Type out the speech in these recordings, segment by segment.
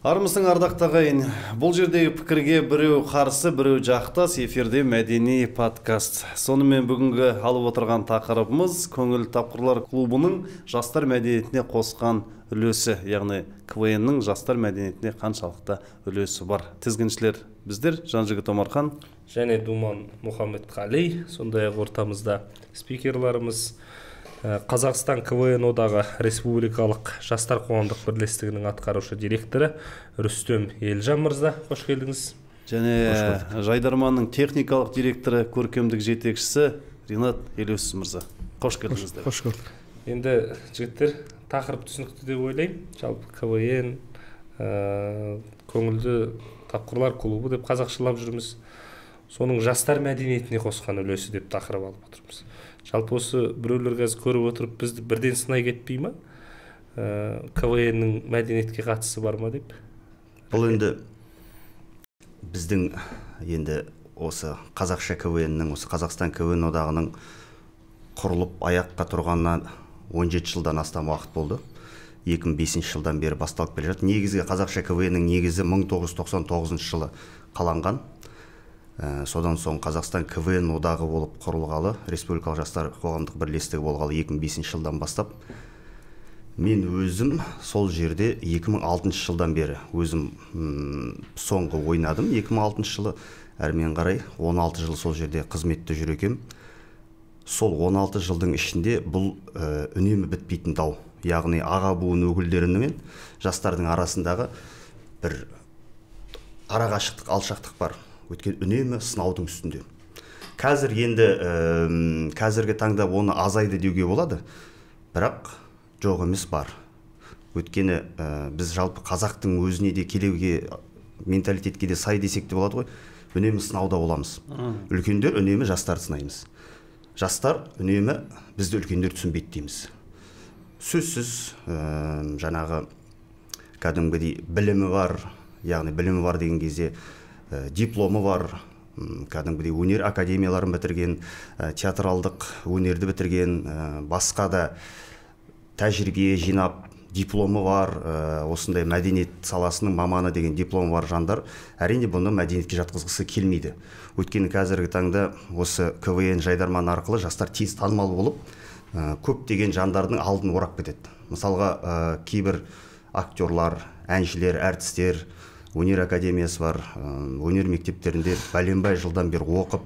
Армысың ардақты ағайын. Бұл жердегі пікірге біреу қарсы, біреу жақтас, эфирде мәдени подкаст. Сонымен бүгінгі алып отырған тақырыбымыз көңіл тапқырлар клубының жастар мәдениетіне қосқан үлесі, яғни КВН-нің жастар мәдениетіне қаншалықты үлесі бар. Тізгіншілер біздер, Жанжігіт Омархан және Думан Мұхаммедқали, сондай-ақ ортамызда спикерларымыз Қазақстан КВН одағы Республикалық жастар қоғамдық бірлестігінің атқарушы директоры Рүстем Елжан мырза, қош келдіңіз. Және Жайдарманның техникалық директоры, көркемдік жетекшісі Ринат Елеусіз мырза. Қош келдіңіздер. Қош көрдік. Енді жігіттер, тақырып түсінікті деп ойлаймын. Жалпы КВН, көңілді тапқырлар клубы деп қазақшылап жүрміз. Соның жастар мәдениетіне қосқан үлесі деп тақырып алып отырмыз. Жалпы осы біреулер қазір көріп отырып бізді бірден сынай кетпей ма? КВН-нің мәдениетке қатысы бар ма деп? Бұл енді біздің енді осы қазақша КВН-нің, осы Қазақстан КВН одағының құрылып аяққа тұрғанына 17 жылдан астам уақыт болды. 2005 жылдан бері басталып келе жатыр. Негізгі қазақша КВН-нің негізі 1999 жылы қаланған. Содан соң Қазақстан КВН одағы болып құрылғалы, Республикалық жастар қоғамдық бірлестігі болғалы 2005 жылдан бастап. Мен өзім сол жерде 2006 жылдан бері өзім соңғы ойнадым. 2006 жылы әрмен қарай 16 жыл сол жерде қызметте жүр екем. Сол 16 жылдың ішінде бұл үнемі бітпейтін дау. Яғни аға буын өкілдерімен жастардың арасындағы бір арақашықтық, алшақтық бар. Өткен үнемі сынаудың үстінде. Қазір енді қазіргі таңда оны азайды деуге болады, бірақ жоқ емес бар. Өткені біз жалпы қазақтың өзіне де келеуге, менталитетке де сай десек те болады ғой, үнемі сынауда боламыз. Үлкендер үнемі жастар сынаймыз. Жастар үнемі бізді үлкендер түсінбейді дейміз. Сөзсіз жаңағы кәдімгідей білімі бар, яғни білімі бар деген кезде дипломы бар, кәдімгідей өнер академияларын бітірген, театралдық өнерді бітірген, басқа да тәжірибе жинап, дипломы бар, осындай мәдениет саласының маманы деген дипломы бар жандар, әрине бұны мәдениетке жатқызғысы келмейді. Өйткені қазіргі таңда осы КВН Жайдарман арқылы жастар тез танымал болып, көптеген жандардың алдын орап кетеді. Мысалға, кейбір актерлар, әншілер, әртістер, өнер академиясы бар, өнер мектептерінде бәленбай жылдан бері оқып,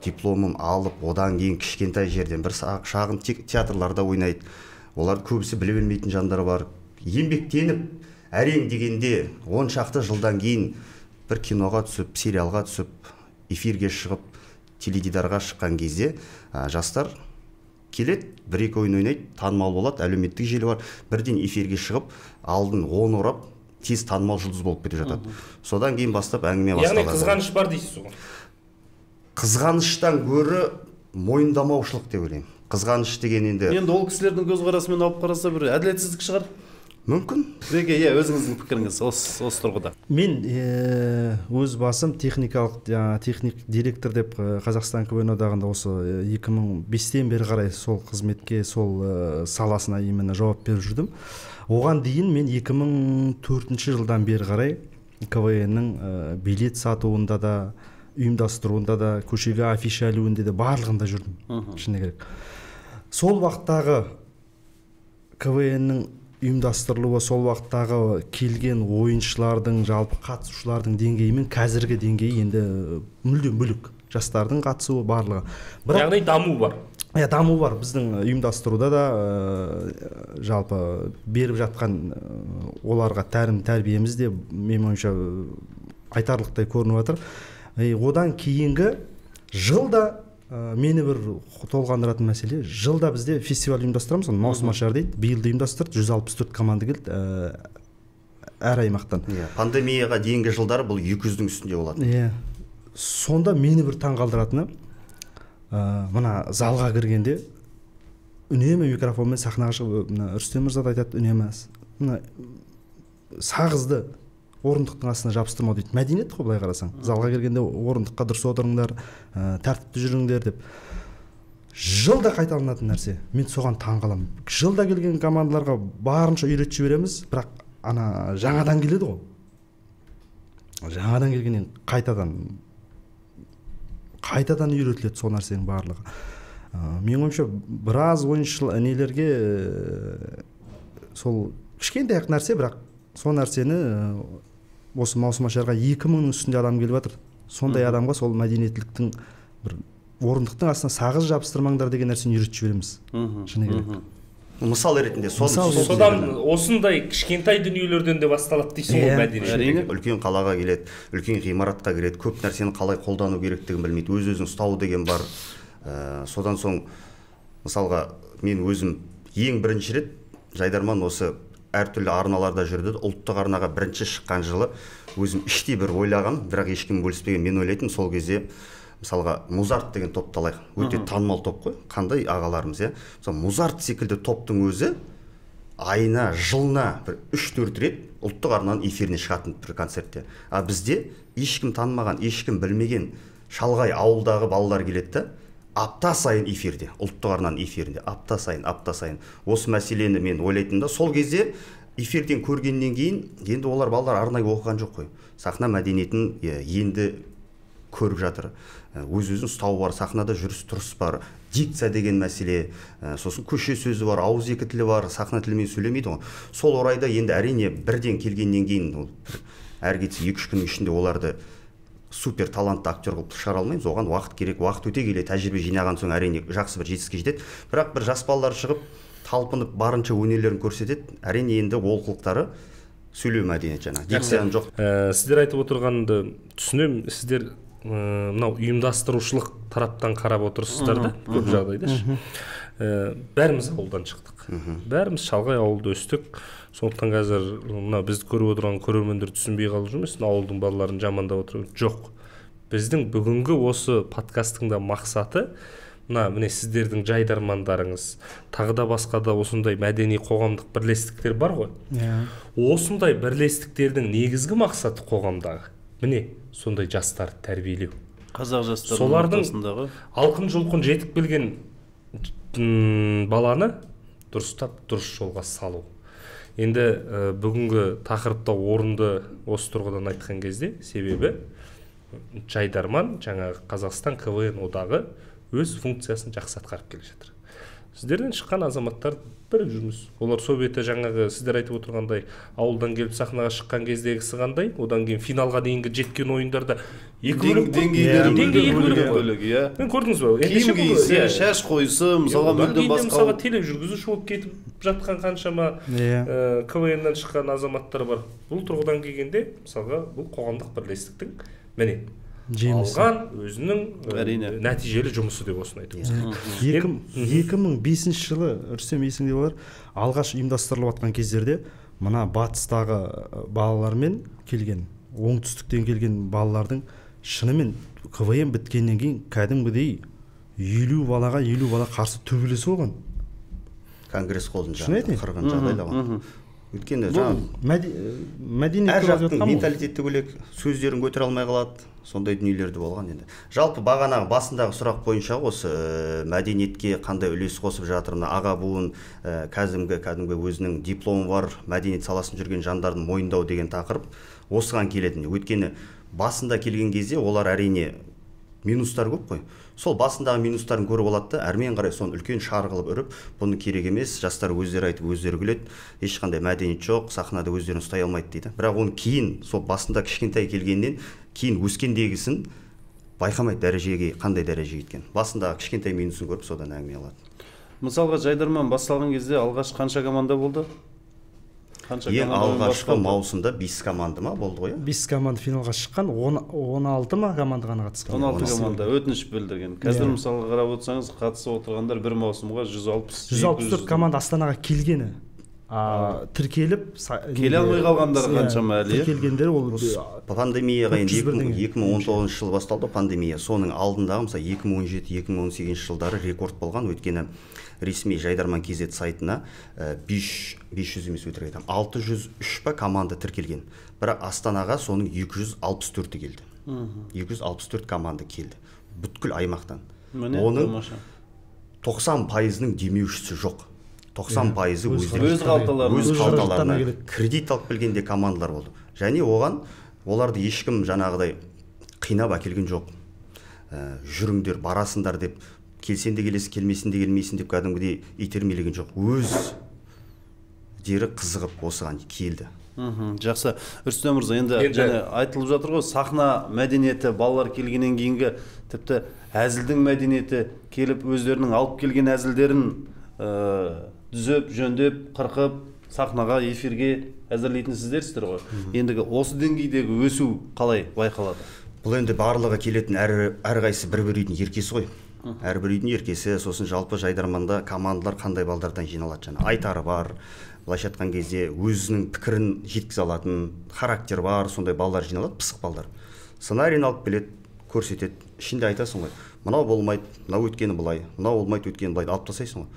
дипломын алып, одан кейін кішкентай жерден бір шағын театрларда ойнайды. Олар көбісі біле бермейтін жандар бар. Еңбектеніп, әрең дегенде 10 шақты жылдан кейін бір киноға түсіп, сериалға түсіп, эфирге шығып, теледидарға шыққан кезде жастар келеді, бір-екі ойын ойнайды, танымал болады, әлеуметтік желі бар, бірден эфирге шығып, алдын 10 орап, тез танымал жұлдыз болып кете жатады. Содан кейін бастап әңгіме басталады. Яғни қызғаныш бар дейсіз ғой? Қызғаныштан гөрі мойындамаушылық деп ойлаймын. Қызғаныш деген енді ол кісілердің көзқарасымен алып қараса бір әділетсіздік шығар. Мүмкін. Реке, өзіңіздің пікіріңіз осы тұрғыда. Мен өз басым техник директор деп Қазақстан КВН одағында осы 2005-тен бері қарай сол қызметке, сол саласына именно жауап беріп жүрдім. Оған дейін мен 2004 жылдан бері қарай КВН-нің билет сатуында да, ұйымдастыруында да, көшеге афиша ілуінде де барлығында жүрдім. Шыны керек. Сол вақыттағы КВН-нің ұйымдастырылуы, сол вақыттағы келген ойыншылардың, жалпы қатысушылардың деңгейі мен қазіргі деңгейі енді мүлдем бөлек. Жастардың қатысуы барлығы. Яғни даму бар. Даму бар. Біздің ұйымдастыруда да жалпы беріп жатқан оларға тәрбиеміз де мен ойымша айтарлықтай көрініп жатыр. Одан кейінгі жылда мені бір толғандыратын мәселе, жылда бізде фестиваль ұйымдастырамыз, маусым ашар дейді, биылды ұйымдастырды, 164 команда келді әр аймақтан. Пандемияға дейінгі жылдары бұл 200-дің үстінде болады. Сонда мені бір таң қалдыратыны, мына залға кіргенде үнемі микрофонмен сахнаға шығып, Рүстем мырза айтады, үнемі сағызды орындықтың астына жабыстырмау дейді. Мәдениет қой былай қарасаң. Залға келгенде орындыққа дұрыс отырыңдар, тәртіпті жүріңдер деп. Жылда қайталанатын нәрсе. Мен соған таң қаламын. Жылда келген командаларға барынша үйретіп жібереміз, бірақ ана жаңадан келеді ғой. жаңадан келгеннен қайтадан үйретіледі сол нәрсенің барлығы. Менің ойымша біраз ойыншыл нелерге сол кішкентай нәрсе, бірақ сол нәрсені осы маусымашарға 2000-нің үстінде адам келіп жатыр. Сондай адамға сол мәдениеттіліктің бір орындықтың астына сағыз жабыстырмаңдар деген нәрсені үйретіп жібереміз. Шыны керек. Мысал ретінде содан осындай кішкентай дүниелерден де басталады дейсің ғой мәдениет. Үлкен қалаға келеді, үлкен ғимаратқа келеді, көп нәрсені қалай қолдану керектігін білмейді, өз-өзін ұстау деген бар. Содан соң мысалға мен өзім ең бірінші рет Жайдарман осы әртүрлі арналарда жүрді. Ұлттық арнаға бірінші шыққан жылы өзім іштей бір ойлаған, бірақ ешкім бөліспеген. Мен ойлайтын сол кезде мысалға Музарт деген топты алайық. Өте танымал топ қой. Қандай ағаларымыз, иә. Мысалы Музарт секілді топтың өзі айына, жылына бір 3-4 рет ұлттық арнаның эфиріне шығатын бір концертте. А бізде ешкім танымаған, ешкім білмеген шалғай ауылдағы балалар келеді да, апта сайын эфирде, ұлттық арнаның эфирінде, апта сайын. Осы мәселені мен ойлайтын да, сол кезде эфирден көргеннен кейін, енді олар балалар арнайы оқыған жоқ қой. Сахна мәдениетін енді көріп жатыр. Өз-өзін ұстау бар, сахнада жүріс-тұрыс бар, дикция деген мәселе, сосын көше сөзі бар, ауызекі тілі бар, сахна тілімен сөйлемейді ғой. Сол орайда енді әрине бірден келгеннен кейін, әр кетсе 2-3 күннің ішінде оларды супер талантты актер қылып шығара алмаймыз, оған уақыт керек, уақыт өте келе тәжірибе жинаған соң әрине жақсы бір жетістікке жетеді. Бірақ бір жас балалар шығып, талпынып барынша өнерлерін көрсетеді. Әрине енді олқылықтары сөйлеу мәдениеті жаңа. Дикцияның жоқ. Сіздер айтып отырғанды түсінемін. Сіздер мынау ұйымдастырушылық тараптан қарап отырсыздар да, көп жағдайда. Бәріміз ауылдан шықтық. Бәріміз шалғай ауылда өстік. Сондықтан қазір мына бізді көріп отырған көрермендер түсінбей қалып жүрмес, ауылдың балаларын жамандап отырған жоқ. Біздің бүгінгі осы подкасттың да мақсаты міне сіздердің Жайдармандарыңыз, тағы да басқа да осындай мәдени қоғамдық бірлестіктер бар ғой. Осындай бірлестіктердің негізгі мақсаты қоғамдағы міне сондай жастарды тәрбиелеу. Қазақ жастарының солардың алқын-жұлқын жетіп келген баланы дұрыстап дұрыс жолға салу. Енді бүгінгі тақырыпта орынды осы тұрғыдан айтқан кезде, себебі Жайдарман жаңағы Қазақстан КВН одағы өз функциясын жақсы атқарып келе жатыр. Сіздерден шыққан азаматтар бір жүрміз. Олар собеті жаңағы сіздер айтып отырғандай ауылдан келіп сахнаға шыққан кездегісі қандай, одан кейін финалға дейінгі жеткен ойындарда екі бөлек. Мен көрдіңіз бе? Киім кисе, шаш қойсы, мысалға мүлдем басқа. Мысалға тележүргізуші болып кетіп жатқан қаншама КВН-нан шыққан азаматтар бар. Бұл тұрғыдан келгенде, мысалға бұл қоғамдық бірлестіктің міне алған өзінің нәтижелі жұмысы деп осыны айтып отырмыз. 2005 жылы Рүстем есіңде болар, алғаш ұйымдастырылып жатқан кездерде мына батыстағы балалармен келген, оңтүстіктен келген балалардың шынымен КВН біткеннен кейін кәдімгідей 50 бала қарсы төбелесі болған. Конгресс қолдың жаңағы қырғын жағдайлаған. Өйткені мәдениет әр жақтың менталитеті бөлек, сөздерін көтере алмай қалады, сондай дүниелерді болған енді. Жалпы бағанағы басындағы сұрақ бойынша осы мәдениетке қандай үлес қосып жатыр, аға буын кәдімгі өзінің дипломы бар, мәдениет саласын жүрген жандардың мойындау деген тақырып осыған келетін. Өйткені басында келген кезде олар әрине минустар көп қой. Сол басындағы минустарын көріп алады да, әрмен қарай соны үлкен шар қылып үріп, бұны керек емес, жастар өздері айтып өздері күледі, ешқандай мәдениет жоқ, сахнада өздерін ұстай алмайды дейді. Бірақ оны кейін, сол басында кішкентай келгеннен кейін өскендегісін байқамайды дәрежеге, қандай дәрежеге жеткен. Басындағы кішкентай минусын көріп, содан әңгіме алады. Мысалға Жайдарман басталған кезде алғаш қанша команда болды? Ең алғашқы маусымда 5 команда ма болды ғой? 5 команда финалға шыққан, 16 ма команда ғана қатысқан. 16 команда өтініш білдірген. Қазір мысалы қарап отырсаңыз, қатысып отырғандар бір маусымға 164 команда Астанаға келгені. Тіркеліп келе алмай қалғандар қаншама әлі? Тіркелгендер ол пандемияға енді 2019 жылы басталды пандемия. Соның алдындағы мысалы 2017-2018 жылдары рекорд болған, өйткені ресми Жайдарман KZ сайтына 500 емес өтірік айтамын, 603 па команда тіркелген. Бірақ Астанаға соның 264-і келді. 264 команда келді. Бүткіл аймақтан. Оның 90%-ның демеушісі жоқ. 90%-ы өз қалталарына кредит алып келгенде командалар болды. Және оған оларды ешкім жаңағыдай қинап әкелген жоқ. Жүріңдер, барасыңдар деп, келсең де келесің, келмесең де келмейсің деп кәдімгідей итермелеген жоқ. Өздері қызығып осыған келді. Жақсы. Рүстем мырза, енді және айтылып жатыр ғой, сахна мәдениеті балалар келгеннен кейінгі тіпті әзілдің мәдениеті келіп өздерінің алып келген әзілдерін дүзеп, жөндеп, қырқып, сахнаға, эфирге әзірлейтін сіздерсіздер ғой. Ендігі осы деңгейдегі өсу қалай байқалады? Бұл енді барлығы келетін әрқайсысы бір үйдің еркесі ғой. Әрбір үйдің еркесі, сосын жалпы Жайдарманда командалар қандай балдардан жиналады, жаңа айтары бар, былайша айтқан кезде өзінің пікірін жеткізе алатын характер бар, сондай балдар жиналады, пысық балдар. Сценарийін алып келеді, көрсетеді, ішінде айтасың ғой, мынау болмайды, мынау өткені былай, мынау болмайды, өткені былай, алып тастайсың ғой.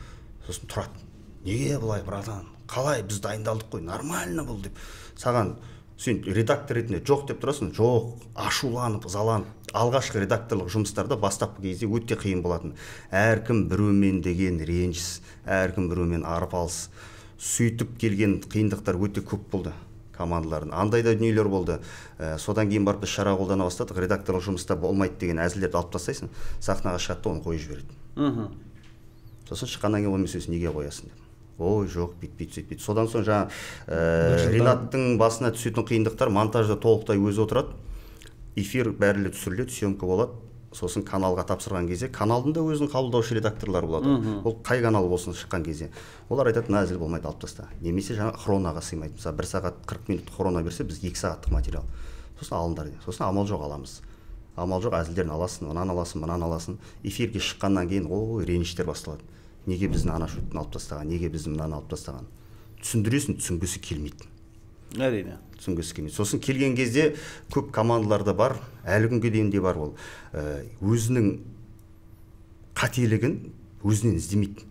Сосын тұрады, неге былай, братан, қалай, біз дайындалдық қой, нормально бұл деп. Саған сен редактор ретінде жоқ деп тұрасың, жоқ, ашуланып, ызаланып. Алғашқы редакторлық жұмыстарда бастапқы кезде өте қиын болатын. Әркім біреумен деген ренжіс, әркім біреумен арпалыс. Сөйтіп келген қиындықтар өте көп болды командалардың. Андай да дүниелер болды. Содан кейін барып біз шара қолдана бастадық. Редакторлық жұмыста болмайды деген әзілдерді алып тастайсың, сахнаға шығады, оны қойып жібереді. Сосын шыққаннан кейін оны неге қоясың деп. Ой, жоқ, бүйтпейді, сөйтпейді. Содан соң жаңа Ринаттың басына түсетін қиындықтар, монтажда толықтай өзі отырады. Эфир бәрілі түсіріледі, съемка болады. Сосын каналға тапсырған кезде, каналдың да өзінің қабылдаушы редакторлары болады. Ол қай канал болсын шыққан кезде. Олар айтады, мына әзіл болмайды, алып таста. Немесе жаңа хронаға сыймайды. Мысалы, 1 сағат 40 минут хрона берсе, біз 2 сағаттық материал. Сосын алыңдар дейді. Сосын амал жоқ аламыз. Амал жоқ, әзілдерін аласың, мынаны аласың. Эфирге шыққаннан кейін, ой, реніштер басталады. Неге біздің ана шөптін алып тастаған, неге біздің мынаны алып тастаған. Түсіндіресің, түсінгісі келмейді. Әрине. Түсінгісі келмейді. Сосын келген кезде көп командаларда бар, әлі күнге дейін де бар ол. Өзінің қателігін өзінен іздемейді.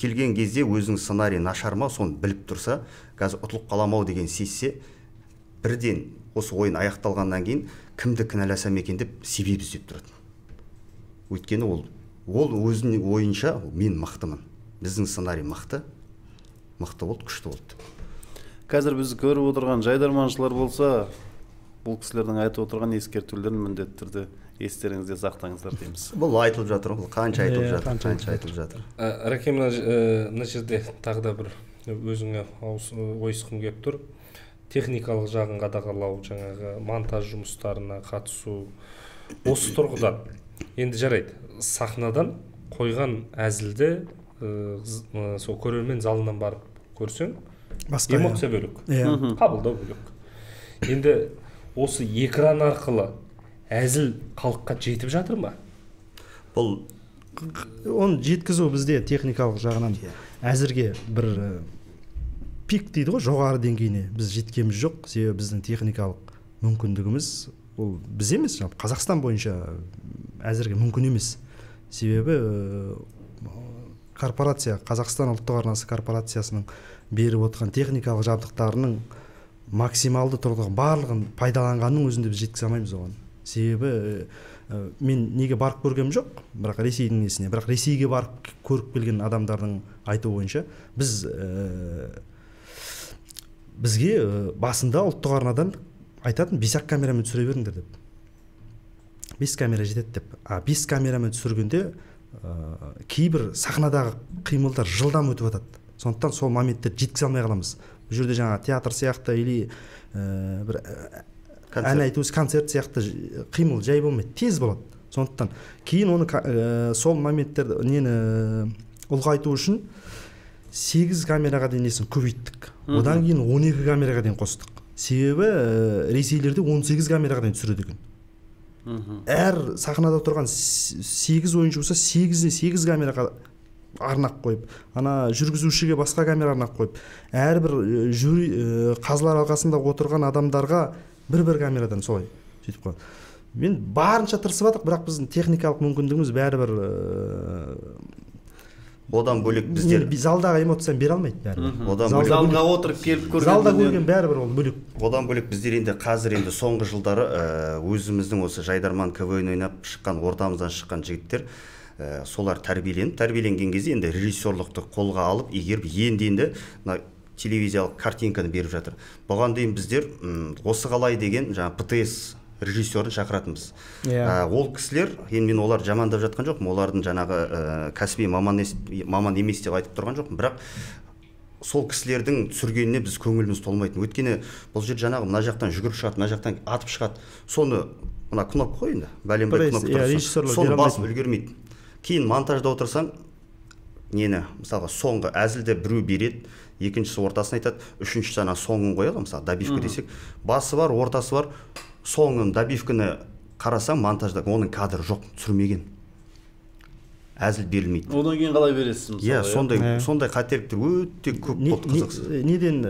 Келген кезде өзінің сценарий нашар ма, соны біліп тұрса, қазір ұтылып қаламау деген сезсе, бірден осы ойын аяқталғаннан кейін кімді кінәласам екен деп себеп іздеп тұрады. Өйткені ол өзінің ойынша мен мықтымын. Біздің сценарий мықты болды, күшті болды. Қазір біз көріп отырған жайдарманшылар болса, бұл кісілердің айтып отырған ескертулерін міндетті түрде естеріңізде сақтаңыздар дейміз. Бұл айтылып жатыр, бұл қанша айтылып жатыр. Рахим, мына жерде тағы да бір өзіңе ойысқым келіп тұр. Техникалық жағын қадағалау, жаңағы монтаж жұмыстарына қатысу. Осы тұрғыдан енді жарайды, сахнадан қойған әзілді сол көрермен залынан барып көрсең, эмоция бөлек, қабылдау бөлек. Енді осы экран арқылы әзіл халыққа жетіп жатыр ма? Бұл оны жеткізу бізде техникалық жағынан әзірге бір пик дейді ғой, жоғары деңгейіне біз жеткеніміз жоқ. Себебі біздің техникалық мүмкіндігіміз ол біз емес, Қазақстан бойынша әзірге мүмкін емес. Себебі корпорация, Қазақстан ұлттық арнасы корпорациясының беріп отырған техникалық жабдықтарының максималды тұрғыда барлығын пайдаланғанның өзінде біз жеткізе алмаймыз оған. Себебі мен неге барып көргем жоқ, бірақ Ресейдің несіне, бірақ Ресейге барып көріп келген адамдардың айтуы бойынша бізге басында ұлттық арнадан айтатын 5-ақ камерамен түсіре беріңдер деп. 5 камера жетеді деп. 5 камерамен түсіргенде кейбір сахнадағы қимылдар жылдам өтіп жатады. Сондықтан сол моменттерді жеткізе алмай қаламыз. Бұл жерде жаңа театр сияқты или бір ән айту, концерт сияқты қимыл жай болмайды, тез болады. Сондықтан кейін оны сол моменттерді ұлғайту үшін 8 камераға дейін көбейттік. Одан кейін 12 камераға дейін қостық. Себебі ресейлерде 18 камераға дейін түсіреді екен. Әр сахнада тұрған 8 ойыншы болса 8 камераға арнақ қойып, ана жүргізушіге басқа камера арнақ қойып, әрбір қазылар алқасында отырған адамдарға бір камерадан солай сөйтіп қойды. Мен барынша тырысып жатырмын, бірақ біздің техникалық мүмкіндігіміз бәрібір одан бөлек біздер залдағы эмоцияны бере алмайды бәрібір. Залға отырып келіп көрген залда көрген бәрібір ол бөлек. Одан бөлек біздер енді қазір соңғы жылдары өзіміздің осы Жайдарман КВН ойнап шыққан, ортамыздан шыққан жігіттер солар тәрбиеленген кезде енді режиссерлықты қолға алып, егер енді телевизиялық картинканы беріп жатыр. Бұған дейін біздер осы қалай деген жаңа ПТС режиссерін шақыратынбыз. Ол кісілер, енді мен олар жамандап жатқан жоқпын, олардың жаңағы кәсіби маман емес деп айтып тұрған жоқпын, бірақ сол кісілердің түсіргеніне біз көңіліміз толмайтын. Өйткені бұл жер жаңағы мына жақтан жүгіріп шығады, мына жақтан атып шығады. Соны мына кнопка қой енді, бәлем-бәл кнопка тұрса, соны басып үлгермейді. Кейін монтажда отырсаң, нені, мысалға соңғы әзілді біреу береді, екіншісі ортасын айтады, үшіншісі ана соңын қояды, мысалы добивка десек, басы бар, ортасы бар, соңын добивканы қарасаң монтажда оның кадры жоқ, түсірмеген. Әзіл берілмейді. Одан кейін қалай бересіз мысалы? Сондай қателіктер өте көп болды, қызықсыз. Неден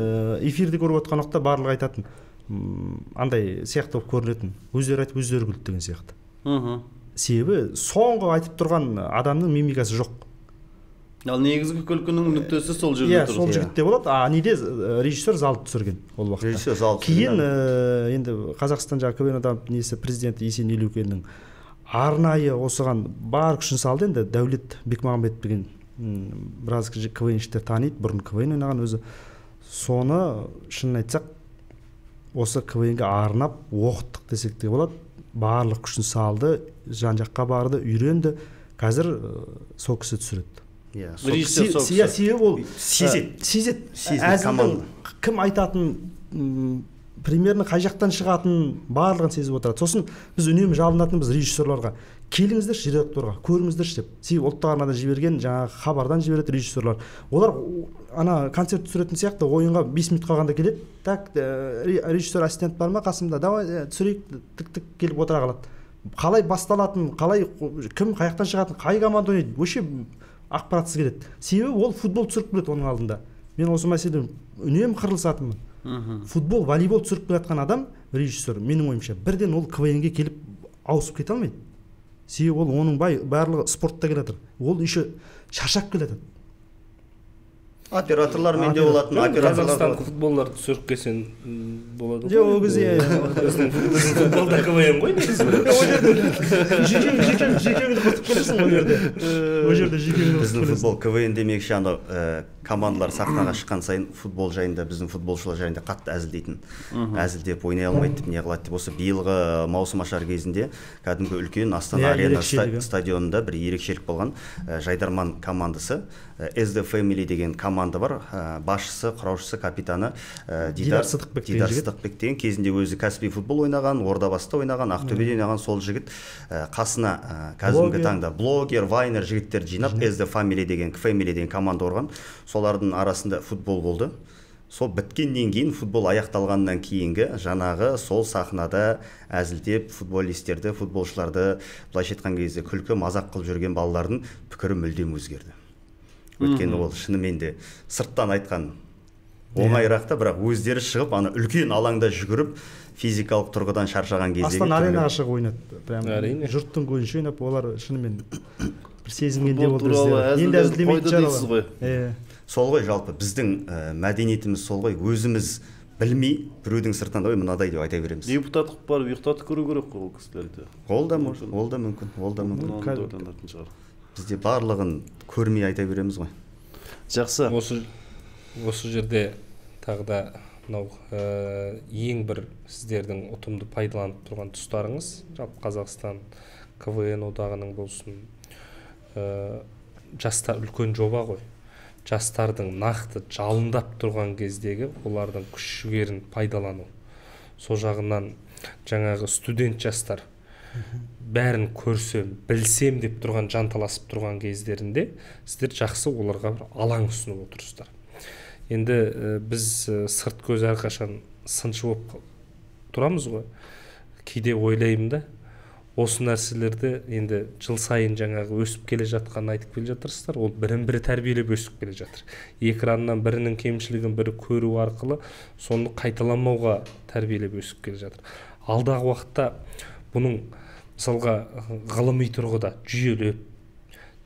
эфирде көріп отқан уақытта барлығы айтатын, андай сияқты болып көрінетін. Өздері айтып, өздері күлді деген сияқты. Себебі соңғы айтып тұрған адамның мимикасы жоқ. Ал негізгі күлкінің нүктесі сол жерде тұр. Сол жігітте болады. Неде режиссер залды түсірген ол уақытта. Режиссер залды кейін енді Қазақстан жаңағы КВН несі президенті Есен Елеукенің арнайы осыған бар күшін салды. Енді Дәулет Бекмағамбет деген біраз КВНшілер таниды, бұрын КВН ойнаған өзі. Соны шынын айтсақ, осы КВНге арнап оқыттық десек те болады. Барлық күшін салды, жан-жаққа барды, үйренді. Қазір сол кісі түсіреді. Себебі ол сезет әзілдің кім айтатын, примерно қай жақтан шығатын барлығын сезіп отырады. Сосын біз үнемі жалынатынбыз режиссерларға, келіңіздерші редакторға, көріңіздерші деп. Себебі ұлттық арнадан жіберген, жаңағы хабардан жібереді режиссерлар. Олар ана концерт түсіретін сияқты ойынға 5 минут қалғанда келеді. Так, режиссер ассистент бар ма қасымда? Давай түсірейік, тік-тік келіп отыра қалады. Қалай басталатын, қалай кім қаяқтан шығатын, қай команда ойнайды, вообще ақпаратсыз келеді. Себебі ол футбол түсіріп келеді оның алдында. Мен осы мәселеден үнемі қырылысатынмын. Футбол, волейбол түсіріп келатқан адам, режиссер, менің ойымша, бірден ол КВН-ге келіп ауысып кете алмайды. Себебі ол оның барлығы спортта келатыр. Ол еще шаршап келеді. Операторлар менде болатын, Қазақстан футболлар түсіріп келсен болады ғой. Жоқ, ол кезде біздің футболда КВН ғой негізі. Жекеңді қосып келесің ол жерде. Ол жерде жекеңді қосып біздің футбол КВН демекші, ана командалар сахнаға шыққан сайын футбол жайында, біздің футболшылар жайында қатты әзілдейтін. Әзілдеп ойнай алмайды деп, не қылады деп. Осы биылғы маусым ашар кезінде кәдімгі үлкен Астана Арена стадионында бір ерекшелік болған. Жайдарман командасы, SD Family деген команда бар, басшысы, құраушысы, капитаны Дидар Сыдықбек деген, кезінде өзі кәсіби футбол ойнаған, Ордабасыда ойнаған, Ақтөбеде ойнаған сол жігіт қасына қазіргі таңда блогер, вайнер жігіттерді жинап SD Family деген команда құрған. Солардың арасында футбол болды. Сол біткеннен кейін, футбол аяқталғаннан кейінгі жаңағы сол сахнада әзілдеп футболистерді, футболшыларды былайша айтқан кезде күлкі мазақ қылып жүрген балалардың пікірі мүлдем өзгерді. Өйткені ол шынымен де сырттан айтқан оңайырақ та, бірақ өздері шығып ана үлкен алаңда жүгіріп физикалық тұрғыдан шаршаған кезде Астана Аренаға шығып ойнады. Прям жұрттың көзінше ойнап, олар шынымен бір сезінгенде болды. Енді әзілдемейтін шығар. Сол ғой, жалпы біздің мәдениетіміз сол ғой, өзіміз білмей біреудің сыртынан ой мынадай деп айта береміз. Депутат қылып барып ұйықтатып көру керек қой ол кісілерді. Ол да мүмкін. Бізде барлығын көрмей айта береміз ғой. Жақсы. Осы жерде тағы да мынау ең бір сіздердің ұтымды пайдаланып тұрған тұстарыңыз, жалпы Қазақстан КВН одағының болсын, жастар үлкен жоба ғой. Жастардың нақты жалындап тұрған кездегі олардың күш жігерін пайдалану. Сол жағынан жаңағы студент жастар бәрін көрсем, білсем деп тұрған, жанталасып тұрған кездерінде сіздер жақсы оларға бір алаң ұсынып отырсыздар. Енді біз сырт көз әрқашан сыншы болып тұрамыз ғой. Кейде ойлаймын да, осы нәрселерді енді жыл сайын жаңағы өсіп келе жатқанын айтып келе жатырсыздар. Ол бірін-бірі тәрбиелеп өсіп келе жатыр. Экраннан бірінің кемшілігін бірі көру арқылы соны қайталамауға тәрбиелеп өсіп келе жатыр. Алдағы уақытта бұның мысалға ғылыми тұрғыда жүйелеп,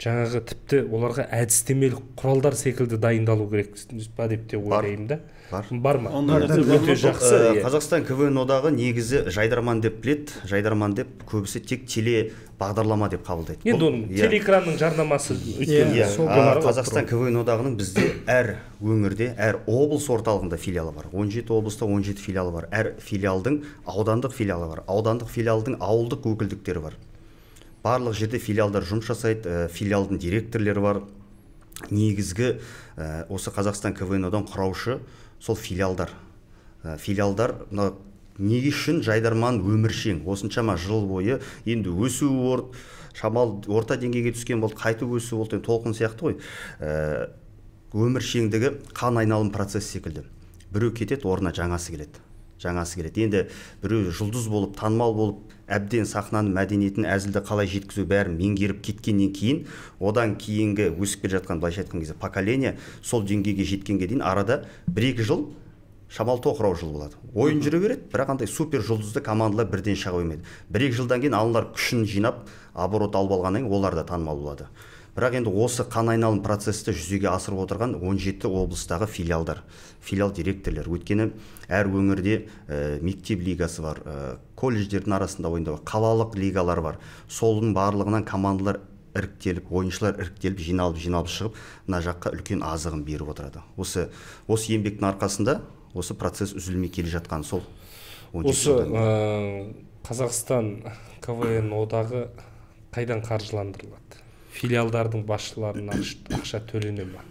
жаңағы тіпті оларға әдістемелік құралдар секілді дайындалу керек па деп те ойлаймын да. Бар ма? Өте жақсы. Қазақстан КВН одағы негізі жайдарман деп біледі, жайдарман деп көбісі тек теле бағдарлама деп қабылдайды. Енді оның телеэкранның жарнамасы өйткені Қазақстан КВН одағының бізде әр өңірде, әр облыс орталығында филиалы бар. 17 облыста 17 филиалы бар. Әр филиалдың аудандық филиалы бар. Аудандық филиалдың ауылдық өкілдіктері бар. Барлық жерде филиалдар жұмыс жасайды, филиалдың директорлері бар. Негізгі осы Қазақстан КВН одан құраушы сол филиалдар. Филиалдар неге үшін жайдарман өміршең? Осыншама жыл бойы енді өсу шамал орта деңгейге түскен болды, қайтып өсу болды, толқын сияқты ғой. Өміршеңдігі қан айналым процесі секілді. Біреу кетеді, орнына жаңасы келеді. Енді біреу жұлдыз болып, танымал болып, әбден сахнаның мәдениетін, әзілді қалай жеткізу бәрін меңгеріп кеткеннен кейін, одан кейінгі өсіп келе жатқан, былайша айтқан кезде поколение сол деңгейге жеткенге дейін арада 1-2 жыл шамал тоқырау жыл болады. Ойын жүре береді, бірақ андай супер жұлдызды командалар бірден шыға қоймайды. 1-2 жылдан кейін аналар күшін жинап, оборот алып алғаннан кейін олар да танымал болады. Бірақ енді осы қан айналым процесті жүзеге асырып отырған 17 облыстағы филиалдар, филиал директорлер. Өйткені әр өңірде мектеп лигасы бар, колледждердің арасында ойындау, қалалық лигалар бар. Солының барлығынан командалар іріктеліп, ойыншылар іріктеліп, жиналып шығып, мына жаққа үлкен азығын беріп отырады. Осы еңбектің арқасында осы процесс үзілмей келе жатқан сол 17 жылдан. Осы Қазақстан КВН одағы қайдан қаржыландырылады? Филиалдардың басшыларына ақша төлене ме?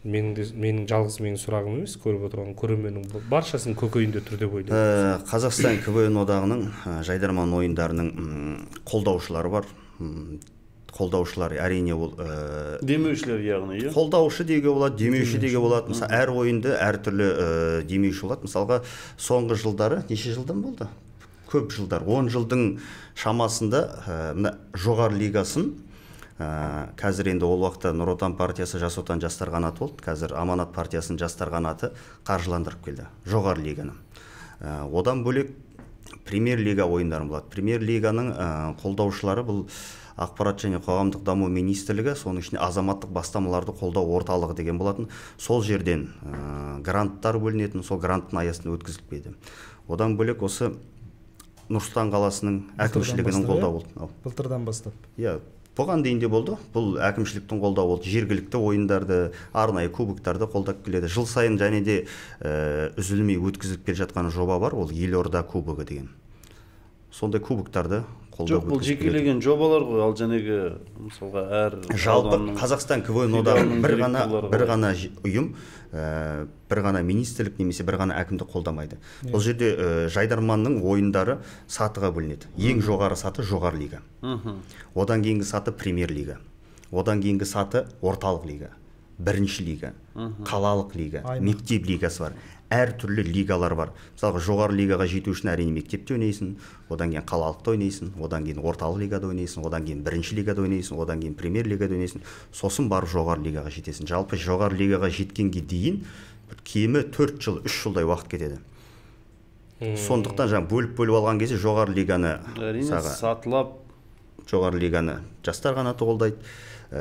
Менің жалғыз менің сұрағым емес, көріп отырған көрерменнің баршасының көкейінде тұр деп ойлаймын. Қазақстан КВН одағының жайдарман ойындарының қолдаушылары бар. Қолдаушылар әрине ол демеушілер яғни. Қолдаушы деуге болады, демеуші деуге болады. Мысалы, әр ойынды әртүрлі демеуші болады. Мысалға, соңғы жылдары неше жылдан болды? Көп жылдар, 10 жылдың шамасында жоғары лигасын қазір енді ол уақытта Нұр Отан партиясы Жас Отан жастар қанаты болды. Қазір Аманат партиясының жастар қанаты қаржыландырып келді жоғары лиганы. Одан бөлек премьер лига ойындары болады. Премьер лиганың қолдаушылары бұл Ақпарат және қоғамдық даму министрлігі, соның ішінде азаматтық бастамаларды қолдау орталығы деген болатын. Сол жерден гранттар бөлінетін, сол гранттың аясында өткізіліп. Одан бөлек осы Нұрсұлтан қаласының әкімшілігінің қолдауы болды. Былтырдан бастап. Бұған дейін де болды. Бұл әкімшіліктің қолдауы болды. Жергілікті ойындарды, арнайы кубоктарды қолдап келеді. Жыл сайын және де үзілмей өткізіліп келе жатқан жоба бар, ол Елорда кубогы деген. Сондай кубоктарды жоқ, бұл жекелеген жобалар ғой, ал жәнегі мысалға әр жалпы Қазақстан КВН одағының бір ғана ұйым, бір ғана министрлік немесе бір ғана әкімдік қолдамайды. Бұл жерде жайдарманның ойындары сатыға бөлінеді. Ең жоғары саты жоғары лига. Одан кейінгі саты премьер лига. Одан кейінгі саты орталық лига, бірінші лига, қалалық лига, мектеп лигасы бар. Әр түрлі лигалар бар. Мысалға, жоғары лигаға жету үшін әрине мектепте ойнайсың, одан кейін қалалықта ойнайсың, одан кейін орталық лигада ойнайсың, одан кейін бірінші лигада ойнайсың, одан кейін премьер лигада ойнайсың, сосын барып жоғары лигаға жетесің. Жалпы жоғары лигаға жеткенге дейін кемі 4 жыл, 3 жылдай уақыт кетеді. Сондықтан жаңа бөліп алған кезде жоғары лиганы сатылап, жоғары лиганы жастар қанаты қолдайды,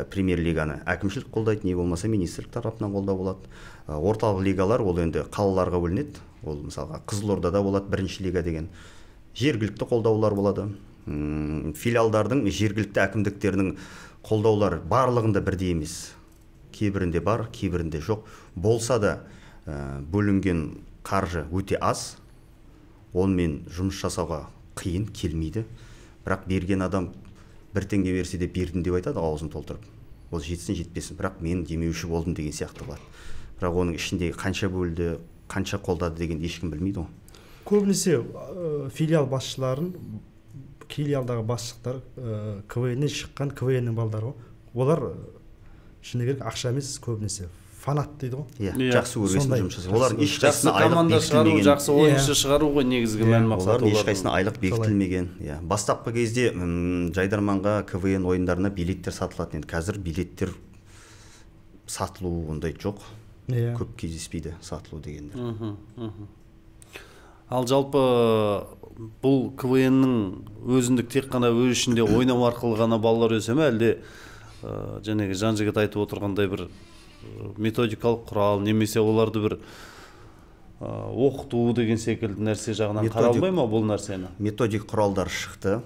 премьер лиганы әкімшілік қолдайды, не болмаса министрлік тарапынан қолдау болады. Орталық лигалар ол енді қалаларға бөлінеді. Ол мысалға Қызылордада болады бірінші лига деген. Жергілікті қолдаулар болады. Филиалдардың жергілікті әкімдіктерінің қолдаулары барлығында бірдей емес. Кейбірінде бар, кейбірінде жоқ. Болса да бөлінген қаржы өте аз. Онымен жұмыс жасауға қиын келмейді. Бірақ берген адам 1 теңге берсе де бердім деп айтады, аузын толтырып. Ол жетсін жетпесін, бірақ мен демеуші болдым деген сияқты болады. Бірақ оның ішінде қанша бөлді, қанша қолдады деген ешкім білмейді ғой. Көбінесе филиал басшыларын, филиалдағы басшылар КВНнен шыққан КВНнің балдары ғой. Олар шыны керек ақша емес, көбінесе фанат дейді ғой. Жақсы көргесін жұмыс жасайды. Олардың ешқайсысына айлық бекітілмеген, жақсы ойыншы шығару ғой негізгі мән мақсаты. Олардың ешқайсысына айлық бекітілмеген. Бастапқы кезде жайдарманға, КВН ойындарына билеттер сатылатын. Енді қазір билеттер сатылу ондай жоқ. Көп кездеспейді сатылу дегенде. Ал жалпы бұл КВНнің өзіндік тек қана өз ішінде ойнау арқылы ғана балалар өсе ме, әлде Женеги жан жігіт айтып отырғандай бір методикалық құрал немесе оларды бір оқыту деген секілді нәрсе жағынан қаралмай ма бұл нәрсені? Методик құралдар шықты,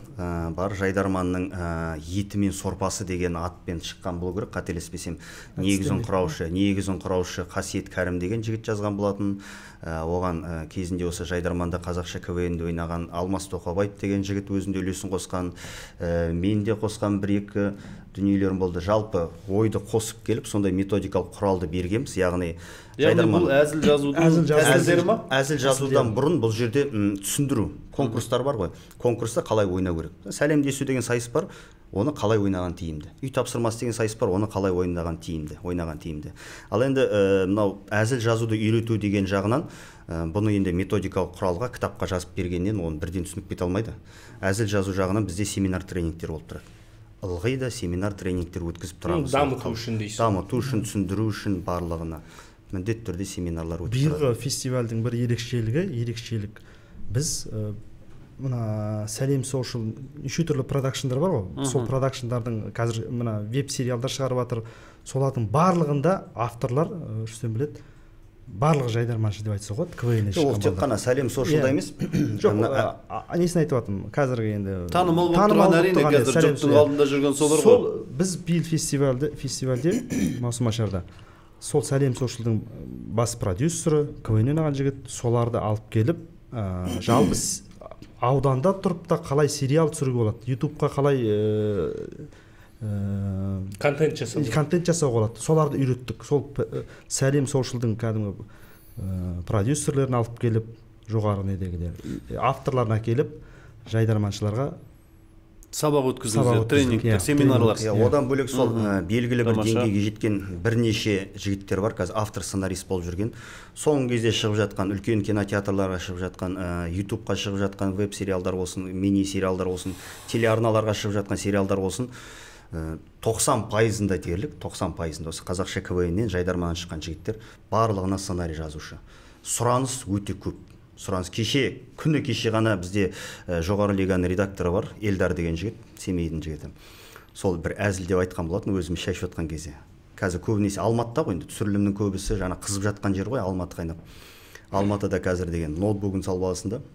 бар жайдарманның еті мен сорпасы деген атпен шыққан болу керек, қателеспесем. Негізін құраушы Қасиет Кәрім деген жігіт жазған болатын. Оған кезінде осы жайдарманда қазақша КВН-де ойнаған Алмас Тоқабаев деген жігіт өзінде үлесін қосқан, мен де қосқан бір-екі дүниелерім болды. Жалпы ойды қосып келіп, сондай методикалық құралды бергенбіз, яғни бұл әзіл жазудан бұрын бұл жерде түсіндіру, конкурстар бар ғой. Конкурста қалай ойнау керек. Сәлемдесу деген сайыс бар, оны қалай ойнаған тиімді. Үй тапсырмасы деген сайыс бар, оны қалай ойнаған тиімді. Ал енді мынау әзіл жазуды үйрету деген жағынан бұны енді методикалық құралға, кітапқа жазып бергеннен оны бірден түсініп кете алмайды. Әзіл жазу жағынан бізде семинар тренингтер болып тұрады. Ылғи да семинар тренингтер өткізіп тұрамыз. Дамыту үшін дейсіз. Дамыту үшін, түсіндіру үшін барлығына міндетті түрде семинарлар өтіп тұрады. Биылғы фестивальдің бір ерекшелік біз мына Сәлем Social неше түрлі продакшндар бар ғой. Сол продакшндардың қазір мына веб сериалдар шығарып жатыр. Солардың барлығында авторлар Рүстем біледі, барлығы жайдарманшы деп айтса болады, КВН-де шыққан. Ол тек қана Сәлем Socialда емес. Жоқ, несін айтып жатырмын? Қазіргі енді танымал болып тұрған әрине қазір жұрттың алдында жүрген солар ғой. Біз биыл фестивальде Маусымашарда сол Сәлем Socialдың бас продюсері, КВН ойнаған жігіт, соларды алып келіп, жалпы ауданда тұрып та қалай сериал түсіруге болады, ютубқа қалай контент жасауға болады, соларды үйреттік. Сол Сәлем Socialдың кәдімгі продюсерлерін алып келіп, жоғары недегілер авторларына келіп, жайдарманшыларға сабақ өткізіңіздер, тренингтер, семинарлар. Одан бөлек сол белгілі бір деңгейге жеткен бірнеше жігіттер бар, қазір автор сценарист болып жүрген. Соңғы кезде шығып жатқан үлкен кинотеатрларға шығып жатқан, ютубқа шығып жатқан веб сериалдар болсын, мини сериалдар болсын, телеарналарға шығып жатқан сериалдар болсын, 90%-ында дерлік, 90%-ында осы қазақша КВН-нен жайдарманнан шыққан жігіттер барлығына сценарий жазушы. Сұраныс өте көп. Күні кеше ғана бізде жоғары лиганың редакторы бар, Элдар деген жігіт, Семейдің жігіті. Сол бір әзіл деп айтқан болатын, өзіміз шәшіп жатқан кезде. Қазір көбінесе Алматыда ғой, түсірілімнің көбісі жаңа қызып жатқан жер ғой, Алматы қайнап. Алматыда қазір деген ноутбугын салып аласың да,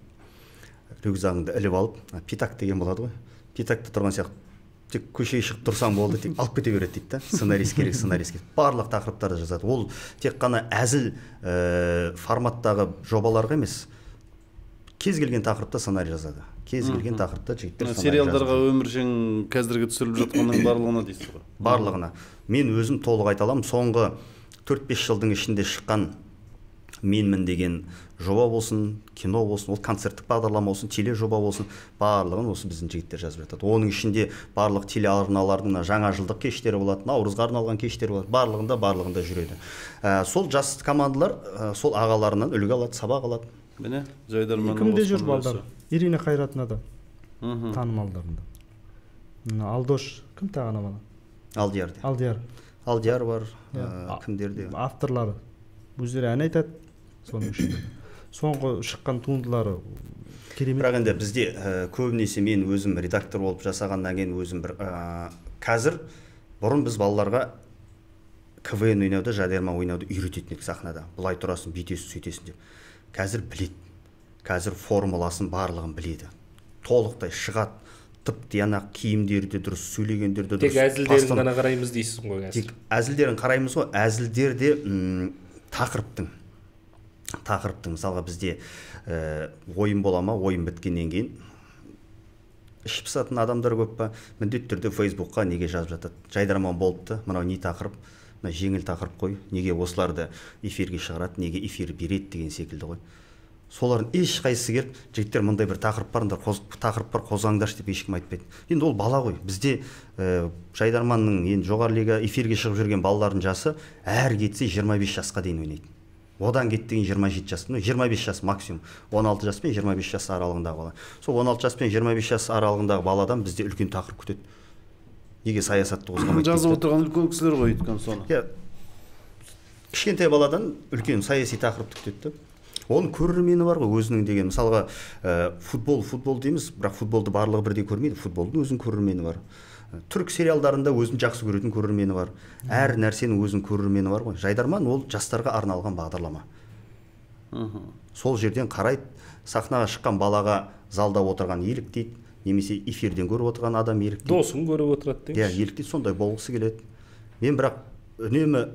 рюкзагыңды іліп алып, питак деген болады ғой. Питакта тұрған сияқты тек көшеге шығып тұрсаң болды, тек алып кете береді дейді да. Сценарист керек. Барлық тақырыптарды жазады. Ол тек қана әзіл форматтағы жобаларға емес, кез келген тақырыпта сценарий жазады. Кез келген тақырыпта жігіттер сценарий жазады. Сериалдарға өміршең қазіргі түсіріліп жатқанның барлығына дейсіз ғой? Барлығына. Мен өзім толық айта аламын, соңғы 4-5 жылдың ішінде шыққан менмін деген жоба болсын, кино болсын, ол концерттік бағдарлама болсын, теле жоба болсын, барлығын осы біздің жігіттер жазып жатады. Оның ішінде барлық телеарналардың жаңа жылдық кештері болады, наурызға арналған кештер болады, барлығында жүреді. Сол жас командалар сол ағаларынан үлгі алады, сабақ алады. Міне, жайдарманның кімде жүр балдар? Ирина Қайратына да танымалдарында. Алдош, кім тағана бана? Алдияр бар, кімдерде? Авторлары өздері ән айтады. Соның ішінде соңғы шыққан туындылары керемет. Бірақ енді бізде көбінесе мен өзім редактор болып жасағаннан кейін өзім бір қазір бұрын біз балаларға КВН ойнауды, жайдарман ойнауды үйрететін едік сахнада. Былай тұрасың, бүйтесің, сөйтесің деп. Қазір біледі. Қазір формуласын барлығын біледі. Толықтай шығады. Тып-тиянақ киімдерді дұрыс, сөйлегендерді дұрыс. Тек әзілдерін ғана қараймыз дейсің ғой қазір. Тек әзілдерін қараймыз ғой. Әзілдерде тақырыптың мысалға бізде ойын бола ма, ойын біткеннен кейін ішіп пысатын адамдар көп па, міндетті түрде Фейсбукқа неге жазып жатады, жайдарман болыпты, мынау не тақырып, мына жеңіл тақырып қой, неге осыларды эфирге шығарады, неге эфир береді деген секілді ғой. Солардың ешқайсысы келіп, жігіттер мындай бір тақырып бар, қозғаңдаршы деп ешкім айтпайды. Енді ол бала ғой. Бізде жайдарманның енді жоғары лига эфирге шығып жүрген балалардың жасы әр кетсе 25 жасқа дейін ойнайды. Одан кетті деген 27 жас, 25 жас максимум. 16 жас пен 25 жас аралығындағы бала. Сол 16 жас пен 25 жас аралығындағы баладан бізде үлкен тақырып күтеді. Неге саясатты қозғамайды? Жазып отырған үлкен кісілер ғой өйткен соны. Кішкентай баладан үлкен саяси тақырыпты күтеді. Оның көрермені бар ғой өзінің деген. Мысалға футбол дейміз, бірақ футболды барлығы бірдей көрмейді. Футболдың өзінің көрермені бар. түрік сериалдарында өзін жақсы көретін көрермені бар, әр нәрсенің өзінің көрермені бар ғой. Жайдарман ол жастарға арналған бағдарлама. Сол жерден қарайды, сахнаға шыққан балаға залда отырған еліктейді, немесе эфирден көріп отырған адам еліктейді. Досын көріп отырады дейміз. Иә, еліктейді, сондай болғысы келеді. Мен бірақ үнемі